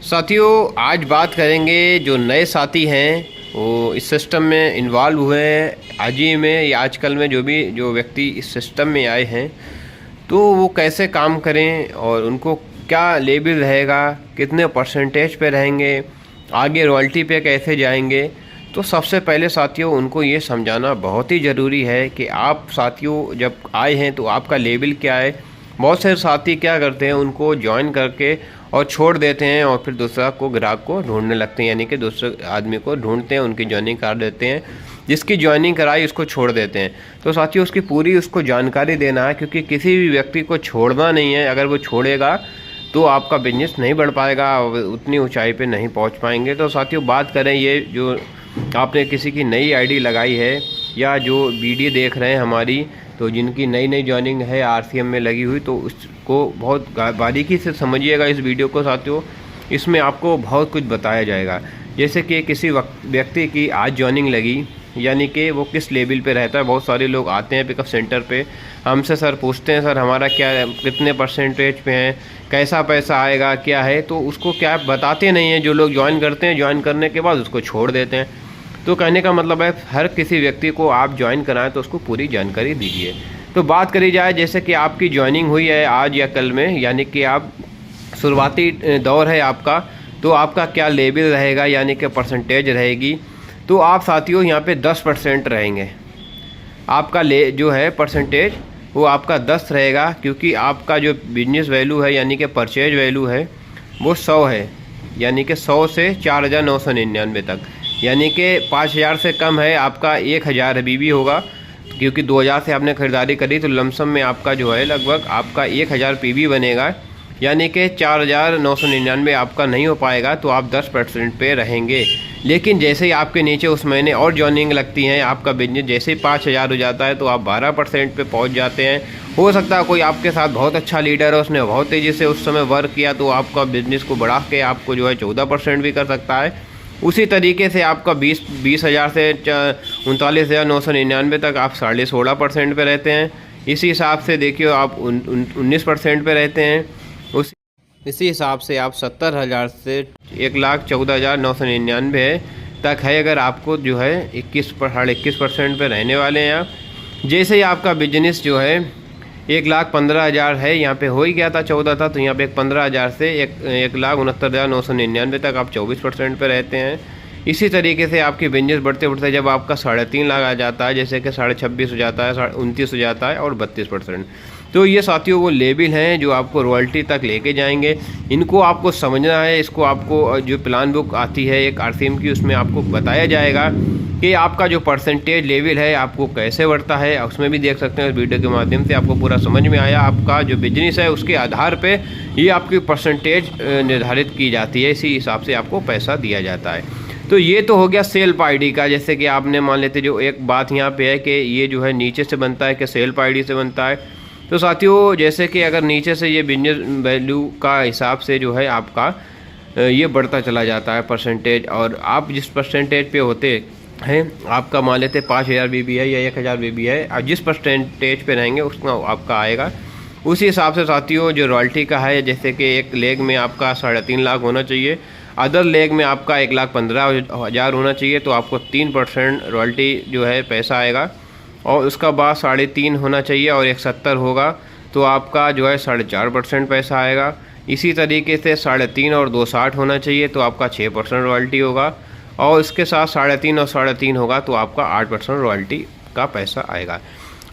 साथियों, आज बात करेंगे जो नए साथी हैं वो इस सिस्टम में इन्वॉल्व हुए हैं आज ही में या आजकल में जो व्यक्ति इस सिस्टम में आए हैं तो वो कैसे काम करें और उनको क्या लेवल रहेगा, कितने परसेंटेज पे रहेंगे, आगे रॉयल्टी पे कैसे जाएंगे। तो सबसे पहले साथियों उनको ये समझाना बहुत ही ज़रूरी है कि आप साथियों जब आए हैं तो आपका लेवल क्या है। बहुत से साथी क्या करते हैं, उनको ज्वाइन करके और छोड़ देते हैं और फिर दूसरा को ग्राहक को ढूंढने लगते हैं, यानी कि दूसरे आदमी को ढूंढते हैं, उनकी ज्वाइनिंग कर देते हैं, जिसकी ज्वाइनिंग कराई उसको छोड़ देते हैं। तो साथियों उसकी पूरी उसको जानकारी देना है, क्योंकि किसी भी व्यक्ति को छोड़ना नहीं है। अगर वो छोड़ेगा तो आपका बिजनेस नहीं बढ़ पाएगा, उतनी ऊंचाई पे नहीं पहुंच पाएंगे। तो साथियों बात करें, ये जो आपने किसी की नई आईडी लगाई है या जो वीडियो देख रहे हैं हमारी, तो जिनकी नई नई ज्वाइनिंग है आरसीएम में लगी हुई, तो उसको बहुत बारीकी से समझिएगा इस वीडियो को साथियों। इसमें आपको बहुत कुछ बताया जाएगा। जैसे कि किसी व्यक्ति की आज ज्वाइनिंग लगी, यानी कि वो किस लेवल पे रहता है। बहुत सारे लोग आते हैं पिकअप सेंटर पे, हमसे सर पूछते हैं सर हमारा क्या कितने परसेंटेज पे हैं, कैसा पैसा आएगा, क्या है। तो उसको क्या बताते नहीं हैं। जो लोग ज्वाइन करते हैं, ज्वाइन करने के बाद उसको छोड़ देते हैं। तो कहने का मतलब है हर किसी व्यक्ति को आप ज्वाइन कराएं तो उसको पूरी जानकारी दीजिए। तो बात करी जाए, जैसे कि आपकी ज्वाइनिंग हुई है आज या कल में, यानी कि आप शुरुआती दौर है आपका, तो आपका क्या लेवल रहेगा, यानी कि परसेंटेज रहेगी। तो आप साथियों यहाँ पे 10% रहेंगे। आपका जो है परसेंटेज वो आपका 10 रहेगा, क्योंकि आपका जो बिजनेस वैल्यू है यानी कि परचेज वैल्यू है वो 100 है, यानी कि 100 से 4,999 तक, यानी कि 5,000 से कम है आपका 1,000 बीबी होगा। क्योंकि 2,000 से आपने ख़रीदारी करी तो लमसम में आपका जो है लगभग आपका 1,000 पीबी बनेगा, यानी कि 4,999 आपका नहीं हो पाएगा। तो आप 10% पे रहेंगे। लेकिन जैसे ही आपके नीचे उस महीने और ज्वाइनिंग लगती हैं, आपका बिजनेस जैसे ही 5,000 हो जाता है तो आप 12% पे पहुंच जाते हैं। हो सकता है कोई आपके साथ बहुत अच्छा लीडर है, उसने बहुत तेज़ी से उस समय वर्क किया, तो आपका बिजनेस को बढ़ा के आपको जो है 14% भी कर सकता है। उसी तरीके से आपका 20,000 से 39,999 तक आप 16.5% पे रहते हैं। इसी हिसाब से देखिए आप 19% पे रहते हैं। इसी हिसाब से आप 70,000 से 1,14,999 तक है, अगर आपको जो है 21% पे रहने वाले हैं आप। जैसे ही आपका बिजनेस जो है 1,15,000 है, यहाँ पे हो ही गया था 14 था, तो यहाँ पे 15,000 से 1,69,999 तक आप 24% पे रहते हैं। इसी तरीके से आपकी बिजनेस बढ़ते बढ़ते जब आपका 3.5 लाख आ जाता है, जैसे कि 26.5 हो जाता है, 29 हो जाता है और 32%। तो ये साथियों वो लेवल हैं जो आपको रॉयल्टी तक लेके जाएंगे। इनको आपको समझना है। इसको आपको जो प्लान बुक आती है एक आरसीएम की, उसमें आपको बताया जाएगा कि आपका जो परसेंटेज लेवल है आपको कैसे बढ़ता है। उसमें भी देख सकते हैं इस वीडियो के माध्यम से आपको पूरा समझ में आया। आपका जो बिजनेस है उसके आधार पे ये आपकी परसेंटेज निर्धारित की जाती है, इसी हिसाब से आपको पैसा दिया जाता है। तो ये तो हो गया सेल्फ आईडी का। जैसे कि आपने मान लेते, जो एक बात यहाँ पे है कि ये जो है नीचे से बनता है कि सेल्फ आईडी से बनता है। तो साथियों जैसे कि अगर नीचे से ये बिजनेस वैल्यू का हिसाब से जो है आपका ये बढ़ता चला जाता है परसेंटेज, और आप जिस परसेंटेज पे होते हैं, आपका मान लेते 5,000 बीबी है या 1,000 बीबी है, आप जिस परसेंटेज पे रहेंगे उसका आपका आएगा। उसी हिसाब से साथियों जो रॉयल्टी का है, जैसे कि एक लेग में आपका 3.5 लाख होना चाहिए, अदर लेग में आपका 1,15,000 होना चाहिए, तो आपको 3% रॉयल्टी जो है पैसा आएगा। और उसका बाद 3.5 होना चाहिए और 170 होगा तो आपका जो है 4.5% पैसा आएगा। इसी तरीके से 3.5 और 2.60 होना चाहिए तो आपका 6% रॉयल्टी होगा, और इसके साथ 3.5 और 3.5 होगा तो आपका 8% रॉयल्टी का पैसा आएगा।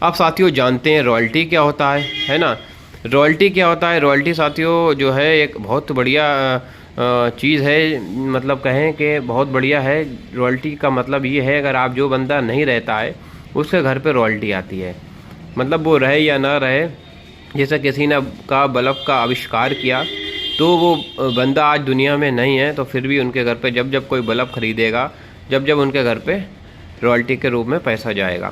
आप साथियों जानते हैं रॉयल्टी क्या होता है ना। रॉयल्टी क्या होता है? रॉयल्टी साथियों जो है एक बहुत बढ़िया चीज़ है, मतलब कहें कि बहुत बढ़िया है। रॉयल्टी का मतलब ये है, अगर आप जो बंदा नहीं रहता है उसके घर पे रॉयल्टी आती है, मतलब वो रहे या ना रहे। जैसे किसी ने का बल्ब का आविष्कार किया, तो वो बंदा आज दुनिया में नहीं है, तो फिर भी उनके घर पे जब जब कोई बल्ब ख़रीदेगा, जब जब उनके घर पे रॉयल्टी के रूप में पैसा जाएगा।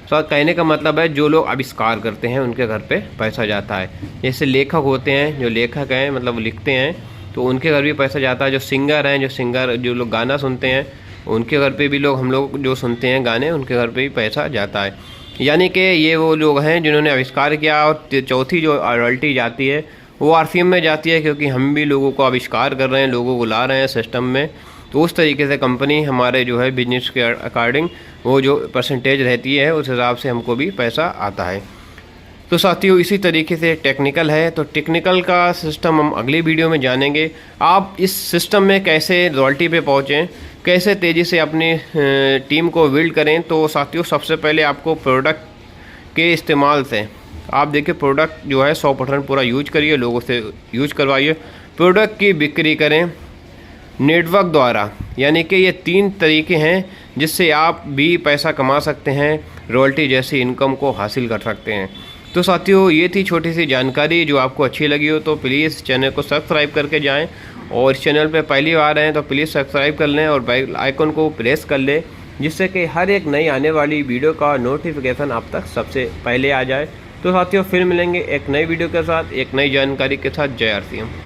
तो कहने का मतलब है जो लोग आविष्कार करते हैं उनके घर पे पैसा जाता है। जैसे लेखक होते हैं, जो लेखक हैं मतलब लिखते हैं, तो उनके घर भी पैसा जाता है। जो सिंगर हैं, जो लोग गाना सुनते हैं, उनके घर पे भी हम लोग जो सुनते हैं गाने, उनके घर पे भी पैसा जाता है। यानी कि ये वो लोग हैं जिन्होंने आविष्कार किया। और चौथी जो रॉयल्टी जाती है वो RCM में जाती है, क्योंकि हम भी लोगों को आविष्कार कर रहे हैं, लोगों को ला रहे हैं सिस्टम में। तो उस तरीके से कंपनी हमारे जो है बिजनेस के अकॉर्डिंग वो जो परसेंटेज रहती है उस हिसाब से हमको भी पैसा आता है। तो साथियों इसी तरीके से टेक्निकल है, तो टेक्निकल का सिस्टम हम अगली वीडियो में जानेंगे। आप इस सिस्टम में कैसे रॉयल्टी पे पहुँचें, कैसे तेज़ी से अपनी टीम को बिल्ड करें। तो साथियों सबसे पहले आपको प्रोडक्ट के इस्तेमाल से, आप देखिए प्रोडक्ट जो है 100% पूरा यूज करिए, लोगों से यूज करवाइए, प्रोडक्ट की बिक्री करें नेटवर्क द्वारा। यानी कि ये 3 तरीके हैं जिससे आप भी पैसा कमा सकते हैं, रॉयल्टी जैसी इनकम को हासिल कर सकते हैं। तो साथियों ये थी छोटी सी जानकारी, जो आपको अच्छी लगी हो तो प्लीज़ चैनल को सब्सक्राइब करके जाएं, और इस चैनल पे पहली बार आए हैं तो प्लीज़ सब्सक्राइब कर लें और बेल आइकन को प्रेस कर लें, जिससे कि हर एक नई आने वाली वीडियो का नोटिफिकेशन आप तक सबसे पहले आ जाए। तो साथियों फिर मिलेंगे एक नई वीडियो के साथ, एक नई जानकारी के साथ। जय RCM।